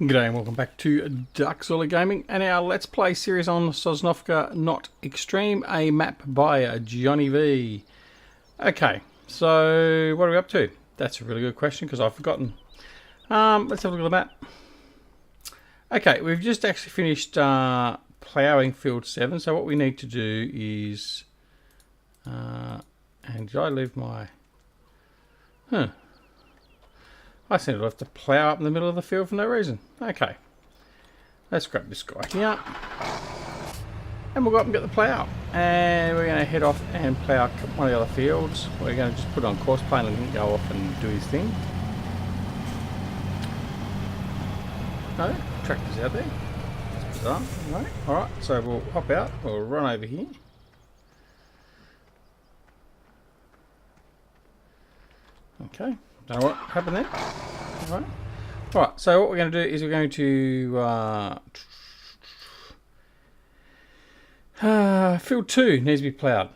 G'day and welcome back to Duckzorly Gaming and our Let's Play series on Sosnovka Not Extreme, a map by Johnny Vee. Okay, so what are we up to? That's a really good question because I've forgotten. Let's have a look at the map. Okay, we've just actually finished ploughing field 7, so what we need to do is... and did I leave my... I seem to have to plough up in the middle of the field for no reason. Okay. Let's grab this guy here. And we'll go up and get the plough. And we're going to head off and plough one of the other fields. We're going to just put it on course plane and he can go off and do his thing. No, tractor's out there. That's bizarre. No. Alright, so we'll hop out. We'll run over here. Okay. Don't know what happened there. Alright, so what we're going to do is we're going to field 2 needs to be ploughed.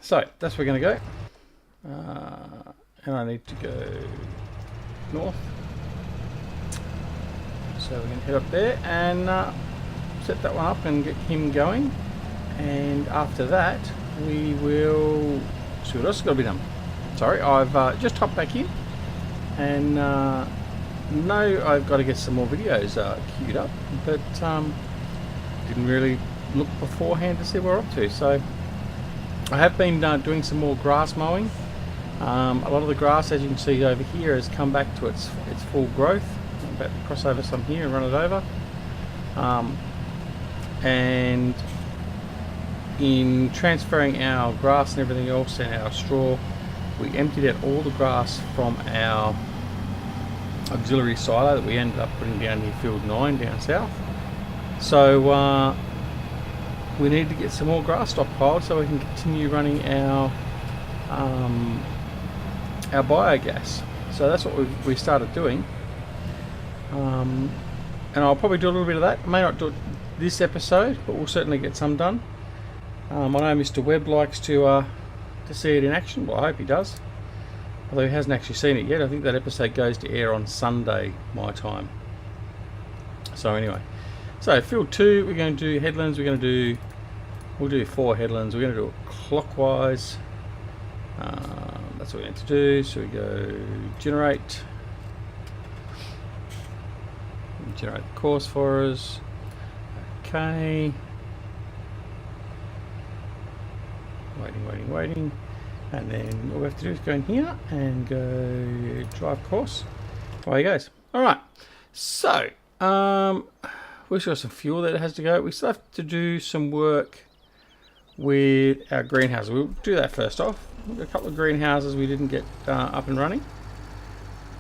So that's where we're going to go. And I need to go north. So we're going to head up there and set that one up and get him going. And after that we will see what else has got to be done. Sorry, I've just hopped back in. And no, I've got to get some more videos queued up, but didn't really look beforehand to see what we're up to. So I have been doing some more grass mowing. A lot of the grass, as you can see over here, has come back to its full growth. I'm about to cross over some here and run it over. And in transferring our grass and everything else and our straw, we emptied out all the grass from our auxiliary silo that we ended up putting down near field 9 down south. So we need to get some more grass stockpiled so we can continue running our biogas. So that's what we started doing. And I'll probably do a little bit of that. I may not do it this episode, but we'll certainly get some done. I know Mr. Webb likes to see it in action. Well, I hope he does. Although he hasn't actually seen it yet. I think that episode goes to air on Sunday, my time. So anyway. So field 2, we're going to do headlands. We'll do 4 headlands. We're going to do it clockwise. That's what we're going to do. So we go generate. Generate the course for us. Okay. Waiting. And then all we have to do is go in here and go drive course. Away he goes. Alright. So, we've got some fuel that has to go. We still have to do some work with our greenhouses. We'll do that first off. We've got a couple of greenhouses we didn't get up and running.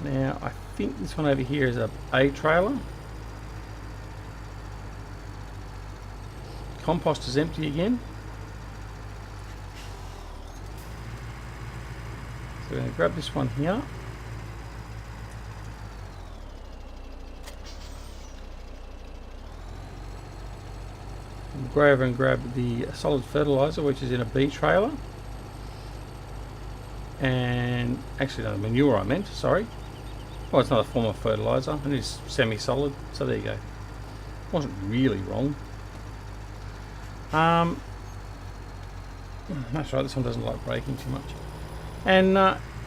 Now, I think this one over here is a trailer. Compost is empty again. So we're going to grab this one here. And go over and grab the solid fertilizer, which is in a B trailer. And actually, no, manure I meant, sorry. Oh, it's not a form of fertilizer, it is semi-solid, so there you go. Wasn't really wrong. That's right, this one doesn't like braking too much. And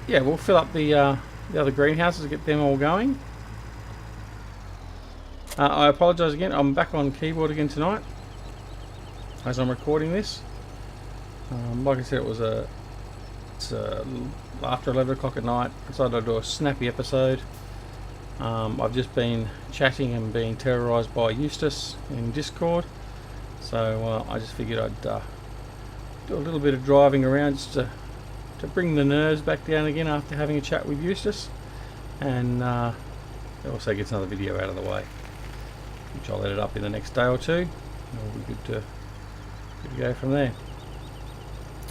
yeah, we'll fill up the other greenhouses, get them all going. I apologise again, I'm back on keyboard again tonight as I'm recording this. Like I said, it's after 11 o'clock at night. I decided I'd do a snappy episode. I've just been chatting and being terrorised by Eustace in Discord, so I just figured I'd do a little bit of driving around just to bring the nerves back down again after having a chat with Eustace, and it also gets another video out of the way, which I'll edit up in the next day or two. It'll be good to go from there.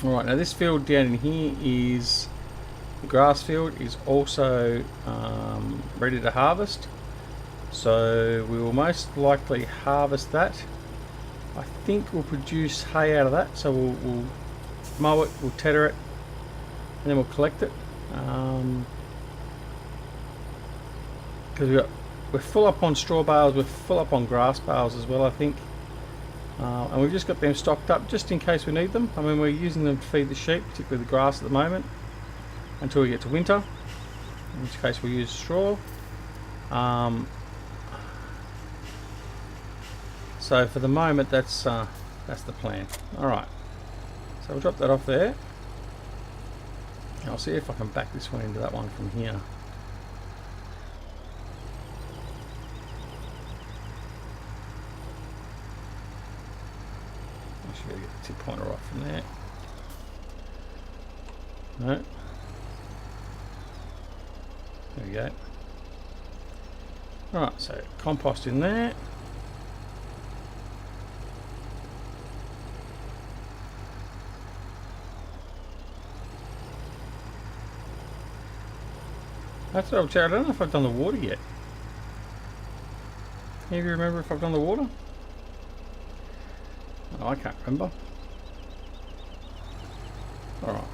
Alright, now this field down in here is the grass field, is also ready to harvest, so we will most likely harvest that. I think we'll produce hay out of that, so we'll mow it, we'll tether it, and then we'll collect it, because we've got we're full up on straw bales, we're full up on grass bales as well, I think. And we've just got them stocked up just in case we need them. I mean, we're using them to feed the sheep, particularly the grass at the moment, until we get to winter, in which case we use straw. So for the moment, that's the plan. Alright, so we'll drop that off there. I'll see if I can back this one into that one from here. I should be able to get the tip pointer off from there. No. There we go. Alright, so compost in there. That's what I'll check. I don't know if I've done the water yet. Can you remember if I've done the water? Oh, I can't remember. Alright.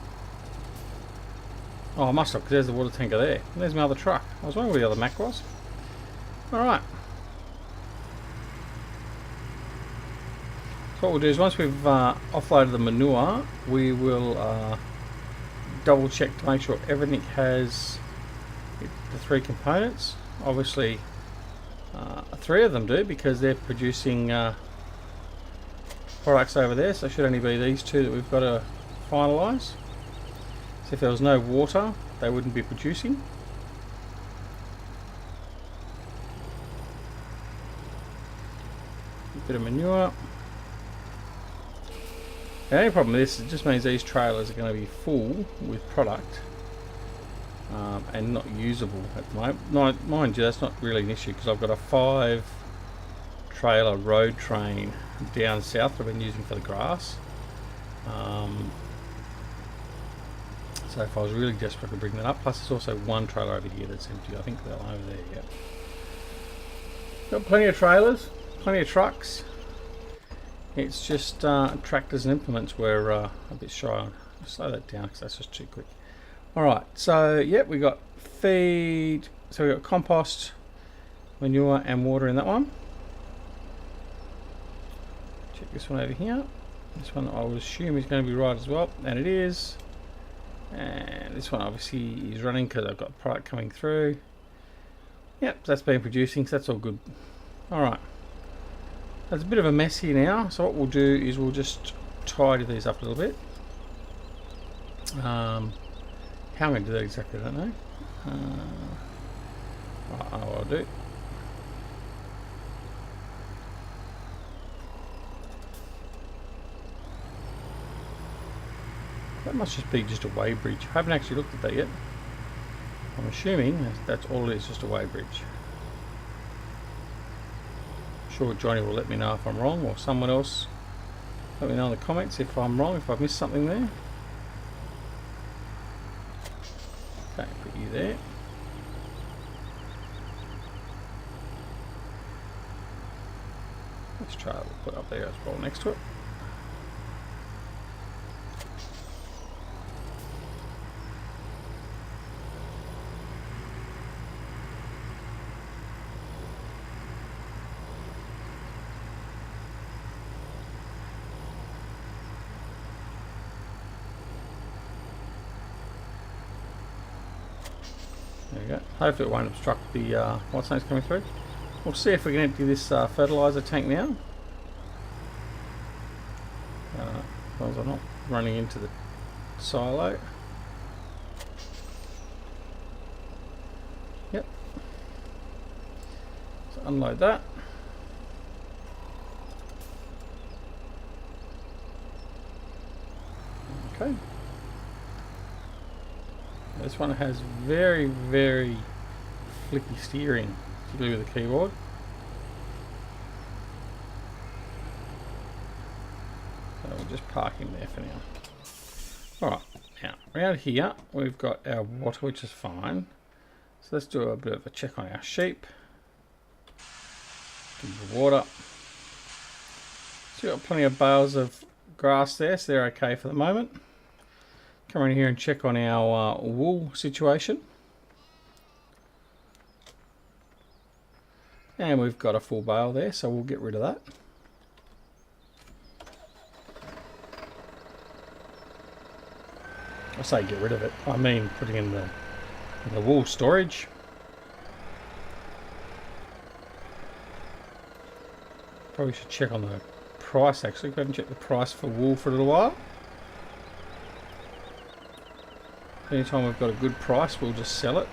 Oh, I must have, because there's the water tanker there. And there's my other truck. I was wondering where the other Mac was. Alright. So what we'll do is once we've offloaded the manure, we will double check to make sure everything has the 3 components. Obviously 3 of them do, because they're producing products over there, so it should only be these 2 that we've got to finalise. So if there was no water, they wouldn't be producing. A bit of manure. The only problem with this, it just means these trailers are going to be full with product and not usable at the moment. Mind you, that's not really an issue, because I've got a 5 trailer road train down south that I've been using for the grass. So if I was really desperate, I could bring that up. Plus there's also 1 trailer over here that's empty. I think they're over there, yeah. Got plenty of trailers, plenty of trucks. It's just tractors and implements we're a bit shy on. I'll slow that down because that's just too quick. Alright, so yep, we got feed, so we got compost, manure and water in that one. Check this one over here. This one I would assume is going to be right as well, and it is. And this one obviously is running because I've got product coming through. Yep, that's been producing, so that's all good. Alright. There's a bit of a mess here now, so what we'll do is we'll just tidy these up a little bit. How I'm going to do that exactly, I don't know. Right, I know what I'll do. That must just be just a weighbridge. I haven't actually looked at that yet. I'm assuming that's all it is, just a weighbridge. I'm sure Johnny will let me know if I'm wrong, or someone else let me know in the comments if I'm wrong, if I've missed something there. Okay, put you there. Let's try it, we'll put up there as well next to it. There we go. Hopefully it won't obstruct the what's name's coming through. We'll see if we can empty this fertiliser tank now. As long as I'm not running into the silo. Yep. So unload that. Okay. This one has very, very flicky steering, particularly with the keyboard. So we'll just park him there for now. Alright, now around here we've got our water, which is fine. So let's do a bit of a check on our sheep. Give the water. So we've got plenty of bales of grass there, so they're okay for the moment. Come around here and check on our wool situation. And we've got a full bale there, so we'll get rid of that. I say get rid of it, I mean putting in the wool storage. Probably should check on the price actually. Go ahead and check the price for wool for a little while. Anytime we've got a good price, we'll just sell it.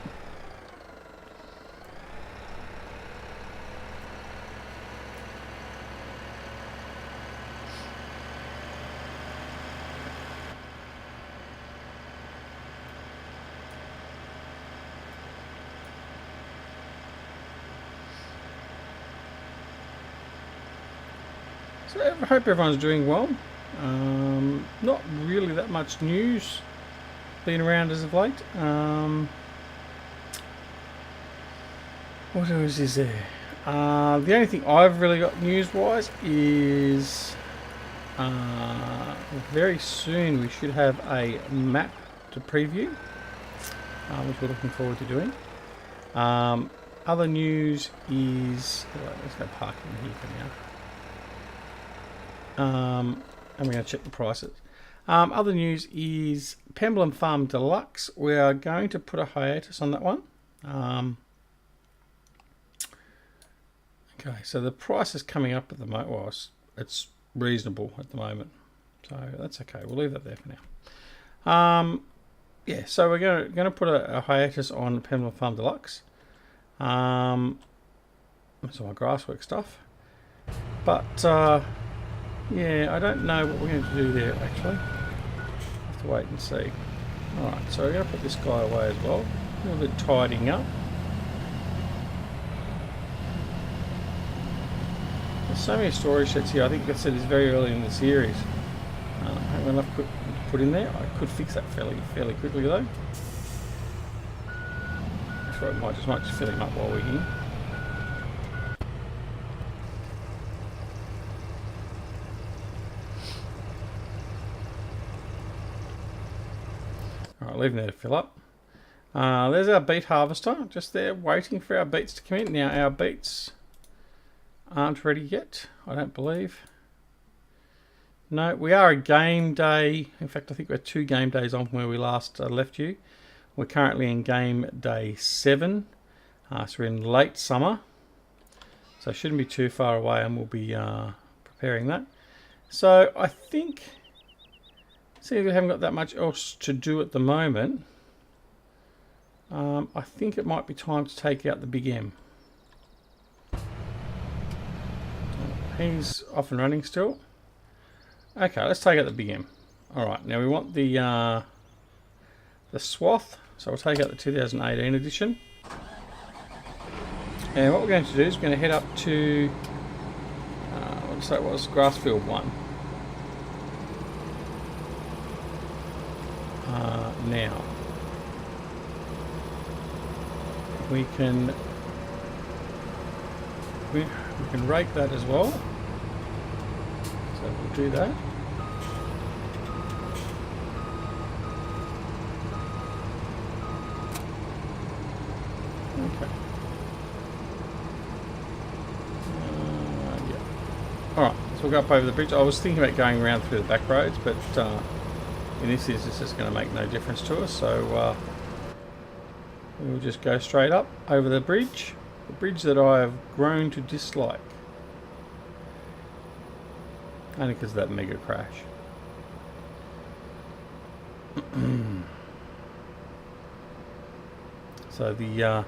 So I hope everyone's doing well. Not really that much news been around as of late. What else is there? The only thing I've really got news-wise is very soon we should have a map to preview, which we're looking forward to doing. Other news is... let's go park in here for now. And we're going to check the prices. Other news is Pemblem Farm Deluxe. We are going to put a hiatus on that one. Okay, so the price is coming up at the moment. Well, it's reasonable at the moment, so that's okay. We'll leave that there for now. Yeah, so we're going to put a hiatus on Pemblem Farm Deluxe. That's all my grasswork stuff. But yeah, I don't know what we're going to do there actually. Have to wait and see. Alright, so we're going to put this guy away as well. A little bit tidying up. There's so many storage sets here. I think that's it's very early in the series. I haven't enough to put in there. I could fix that fairly quickly though. So I might just fill him up while we're here. Alright, leaving there to fill up. There's our beet harvester, just there waiting for our beets to come in. Now our beets aren't ready yet, I don't believe. No, we are a game day. In fact, I think we're 2 game days on from where we last left you. We're currently in game day 7. So we're in late summer. So it shouldn't be too far away and we'll be preparing that. So I think... see, we haven't got that much else to do at the moment. I think it might be time to take out the Big M. He's off and running still. Okay, let's take out the Big M. Alright, now we want the swath. So we'll take out the 2018 edition. And what we're going to do is we're going to head up to... let's say it was Grassfield 1. Now we can rake that as well, so we'll do that. Okay. Yeah. Alright, so we'll go up over the bridge. I was thinking about going around through the back roads, but in this instance it's going to make no difference to us, so we'll just go straight up over the bridge that I have grown to dislike, only because of that mega crash. So the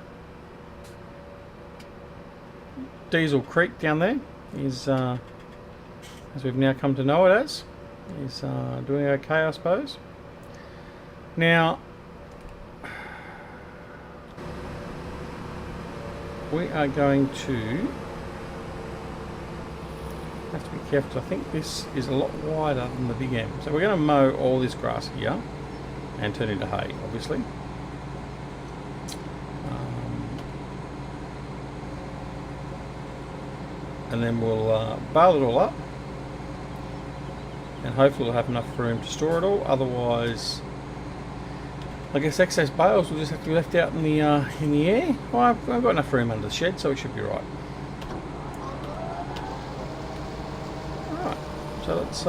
Diesel Creek down there is, as we've now come to know it as, is doing okay, I suppose. Now we are going to have to be careful. I think this is a lot wider than the Big M. So we're going to mow all this grass here and turn it into hay, obviously. And then we'll bale it all up. And hopefully we'll have enough room to store it all. Otherwise, I guess excess bales will just have to be left out in the air. Well, I've got enough room under the shed, so it should be right. So let's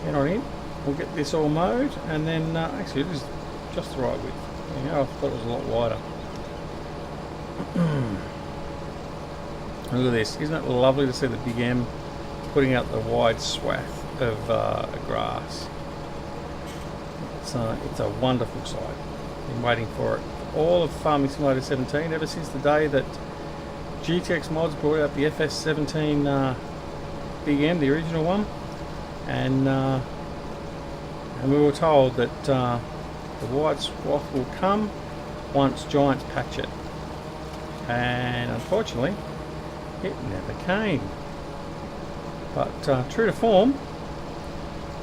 get on in. We'll get this all mowed, and then actually it is just the right width. You know, I thought it was a lot wider. Look at this. Isn't it lovely to see the Big M putting out the wide swath of grass? It's a wonderful sight. Been waiting for it all of Farming Simulator 17 ever since the day that GTX Mods brought out the FS17 Big M, the original one, and we were told that the wide swath will come once Giants patch it, and unfortunately it never came. But true to form,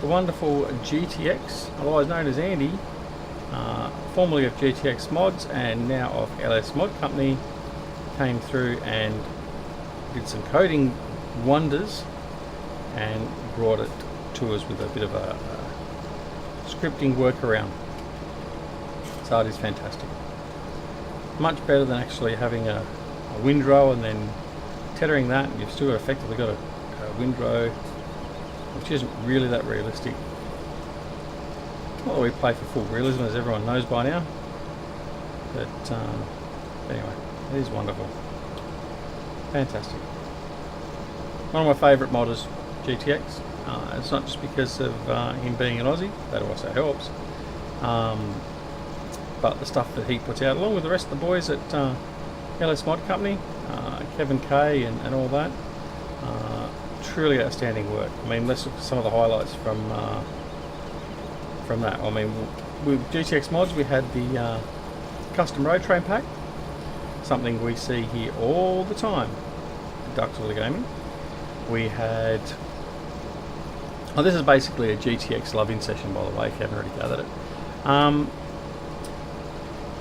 the wonderful GTX, otherwise known as Andy, formerly of GTX Mods and now of LS Mod Company, came through and did some coding wonders and brought it to us with a bit of a scripting workaround. So it is fantastic. Much better than actually having a windrow and then tethering that, and you've still effectively got a windrow, which isn't really that realistic. Not that we play for full realism, as everyone knows by now, but anyway, it is wonderful. Fantastic. One of my favourite modders, GTX. It's not just because of him being an Aussie, that also helps, but the stuff that he puts out, along with the rest of the boys at LS Mod Company, Kevin K and all that, truly outstanding work. I mean, let's look at some of the highlights from that. I mean, with GTX Mods we had the custom road train pack, something we see here all the time at Duckzorly Gaming. We had, this is basically a GTX love-in session, by the way, if you haven't already gathered it.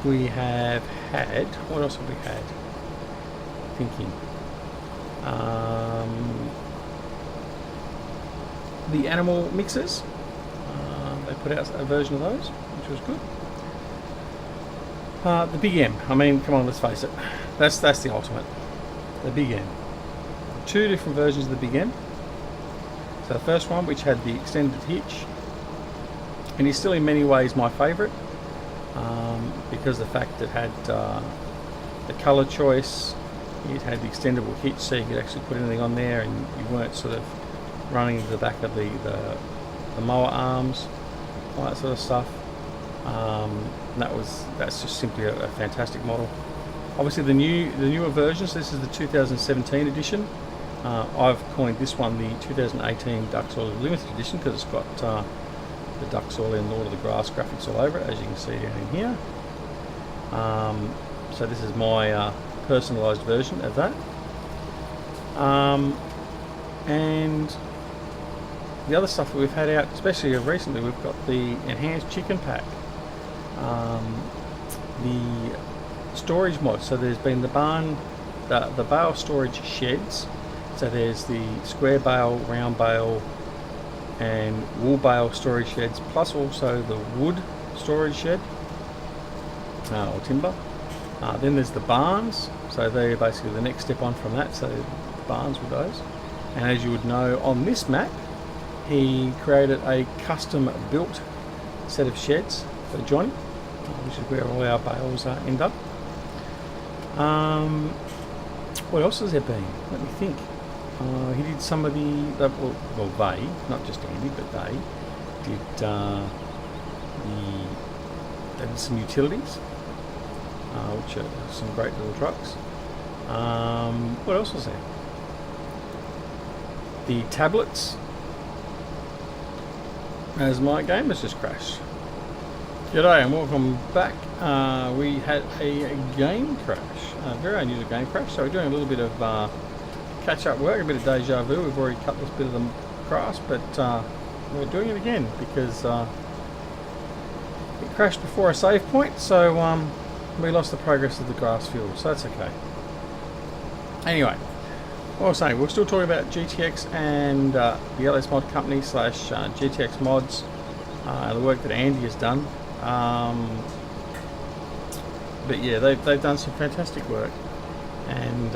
We have had, what else have we had? Thinking. The animal mixers. They put out a version of those, which was good. The Big M. I mean, come on, let's face it. That's the ultimate. The Big M. Two different versions of the Big M. So the first one, which had the extended hitch, and is still in many ways my favourite, because the fact it had the colour choice, it had the extendable hitch, so you could actually put anything on there, and you weren't sort of running to the back of the mower arms, all that sort of stuff. That's just simply a fantastic model. Obviously the newer versions, this is the 2017 edition. I've coined this one the 2018 Duckzorly Limited Edition because it's got the Duckzorly and Lord of the Grass graphics all over it, as you can see down in here. So this is my personalised version of that. And the other stuff that we've had out, especially recently, we've got the enhanced chicken pack, the storage mod. So there's been the barn, the bale storage sheds. So there's the square bale, round bale, and wool bale storage sheds, plus also the wood storage shed or timber. Then there's the barns. So they're basically the next step on from that. So the barns with those. And as you would know, on this map, he created a custom built set of sheds for Johnny, which is where all our bales end up. What else has there been? Let me think. He did some of they, not just Andy, but they did some utilities, which are some great little trucks. What else was there? The tablets. As my game has just crashed. G'day and welcome back. We had a game crash, a very unusual game crash, so we're doing a little bit of catch-up work, a bit of deja vu. We've already cut this bit of the grass, but we're doing it again because it crashed before a save point, so we lost the progress of the grass field, so that's okay. Anyway, what I was saying, we're still talking about GTX and the LS Mod Company / GTX Mods, the work that Andy has done. But yeah, they've done some fantastic work, and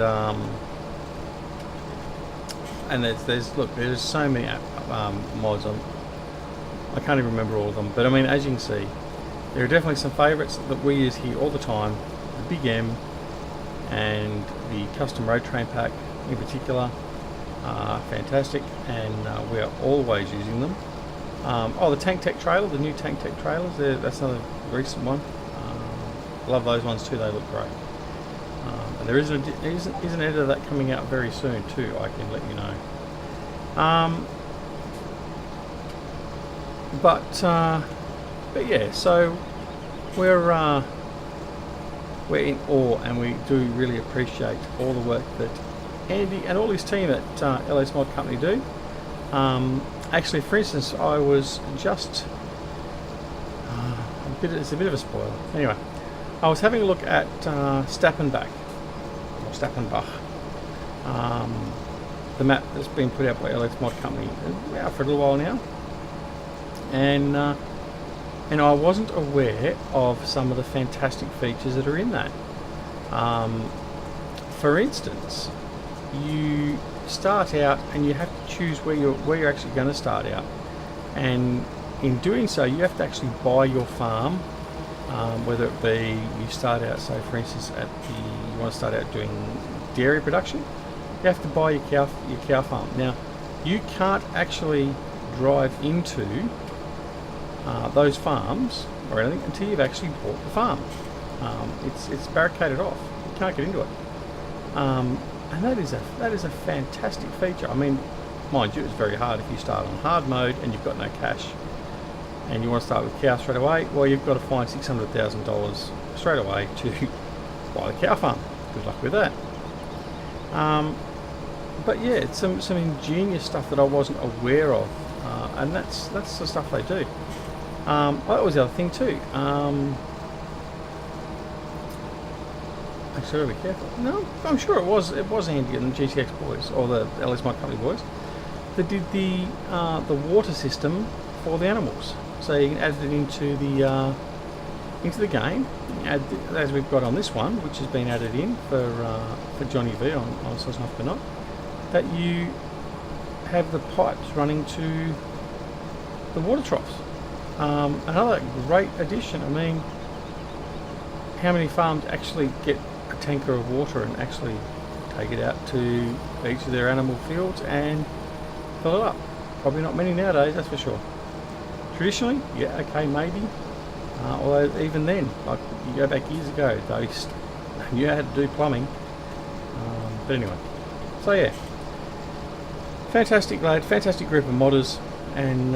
and there's so many mods on. I can't even remember all of them, but I mean, as you can see, there are definitely some favourites that we use here all the time. The Big M and the custom road train pack in particular are fantastic, and we are always using them. The Tank Tech trailer, the new Tank Tech trailers, that's another recent one. Love those ones too, they look great. And there is an editor of that coming out very soon too, I can let you know. But yeah, so we're in awe, and we do really appreciate all the work that Andy and all his team at LS Mod Company do. Actually, for instance, I was just it's a bit of a spoiler. Anyway, I was having a look at Stappenbach, the map that's been put out by LS Mod Company for a little while now, and I wasn't aware of some of the fantastic features that are in that. For instance, you start out and you have to choose where you're actually going to start out, and in doing so you have to actually buy your farm, whether it be you start out, say for instance you want to start out doing dairy production, you have to buy your cow farm. Now you can't actually drive into those farms or anything until you've actually bought the farm. It's barricaded off, you can't get into it. And that is a fantastic feature. I mean, mind you, it's very hard if you start on hard mode and you've got no cash and you want to start with cows straight away. Well, you've got to find $600,000 straight away to buy the cow farm. Good luck with that. But yeah, it's some ingenious stuff that I wasn't aware of, and that's the stuff they do. That was the other thing too. Actually, gotta be careful. No, I'm sure it was Andy and the GTX boys, or the LS Mod Company boys, that did the water system for the animals. So you can add it into the game, as we've got on this one, which has been added in for Johnny Vee on Sosnovka Not, that you have the pipes running to the water troughs. Another great addition. I mean, how many farms actually get a tanker of water and actually take it out to each of their animal fields and fill it up? Probably not many nowadays, that's for sure. Traditionally, yeah, okay, maybe. Although even then, like you go back years ago, they knew how to do plumbing. But anyway, so yeah, fantastic group of modders, and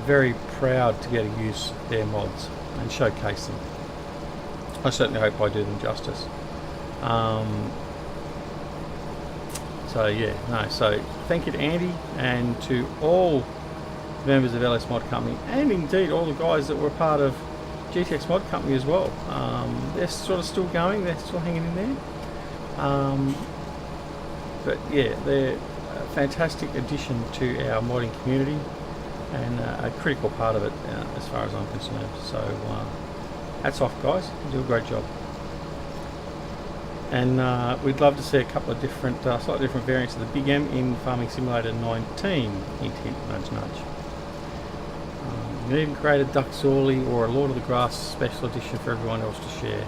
very proud to be able to use their mods and showcase them. I certainly hope I do them justice. So thank you to Andy and to all members of LS Mod Company, and indeed all the guys that were part of GTX Mod Company as well. They're sort of still going, they're still hanging in there. But yeah, they're a fantastic addition to our modding community, and a critical part of it as far as I'm concerned. So hats off, guys, you do a great job. And we'd love to see a couple of different, slightly different variants of the Big M in Farming Simulator 19. Hint, hint, nudge, nudge. You can even create a Duckzorly or a Lord of the Grass special edition for everyone else to share.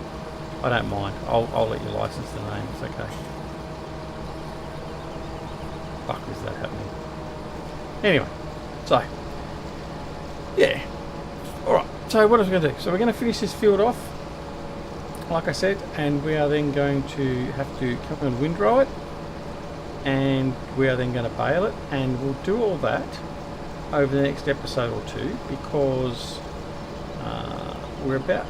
I don't mind. I'll let you license the name. It's okay. Fuck, is that happening? Anyway, so yeah. All right. So what are we going to do? So we're going to finish this field off, like I said, and we are then going to have to come and windrow it, and we are then going to bale it, and we'll do all that over the next episode or two, because we're about,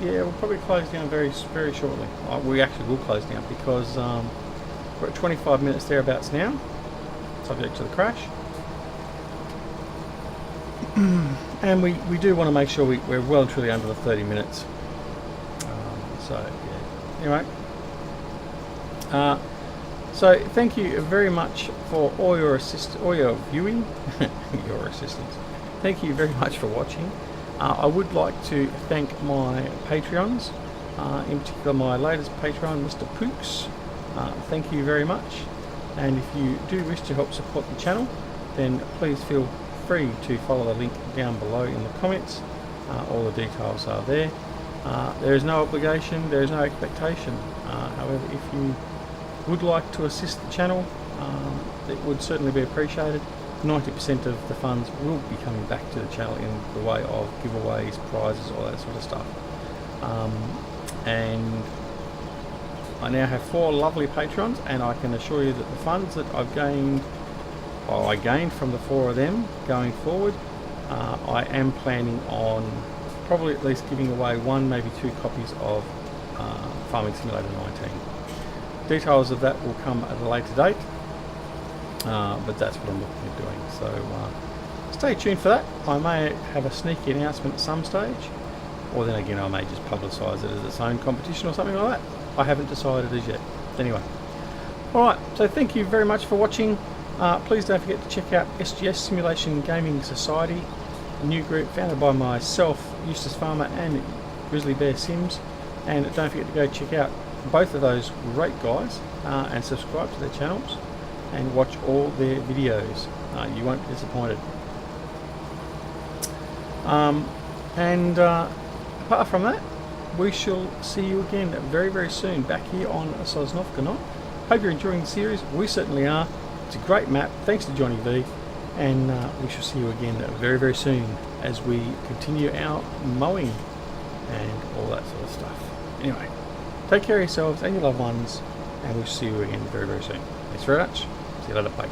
we'll probably close down very shortly. We actually will close down, because we're at 25 minutes thereabouts now, subject to the crash. And we do want to make sure we're well and truly under the 30 minutes. So yeah, anyway, so thank you very much for all your viewing, your assistance. Thank you very much for watching. I would like to thank my Patreons, in particular my latest Patreon, Mr. Pooks. Thank you very much. And if you do wish to help support the channel, then please feel free to follow the link down below in the comments. All the details are there. There is no obligation, there is no expectation. However, if you would like to assist the channel, it would certainly be appreciated. 90% of the funds will be coming back to the channel in the way of giveaways, prizes, all that sort of stuff. And I now have 4 lovely patrons, and I can assure you that the funds that I've gained, well, I gained from the 4 of them going forward, I am planning on probably at least giving away 1, maybe 2 copies of Farming Simulator 19. Details of that will come at a later date, but that's what I'm looking at doing. So stay tuned for that. I may have a sneaky announcement at some stage, or then again I may just publicise it as its own competition or something like that. I haven't decided as yet. Anyway, alright, so thank you very much for watching. Please don't forget to check out SGS Simulation Gaming Society, a new group founded by myself, Eustace Pharmer, and Grizzly Bear Sims. And don't forget to go check out both of those great guys and subscribe to their channels and watch all their videos. You won't be disappointed. Apart from that, we shall see you again very, very soon back here on Sosnovka Not. Hope you're enjoying the series. We certainly are. It's a great map, thanks to Johnny Vee, and we shall see you again very, very soon as we continue our mowing and all that sort of stuff. Anyway, take care of yourselves and your loved ones, and we'll see you again very, very soon. Thanks very much. See you later. Bye.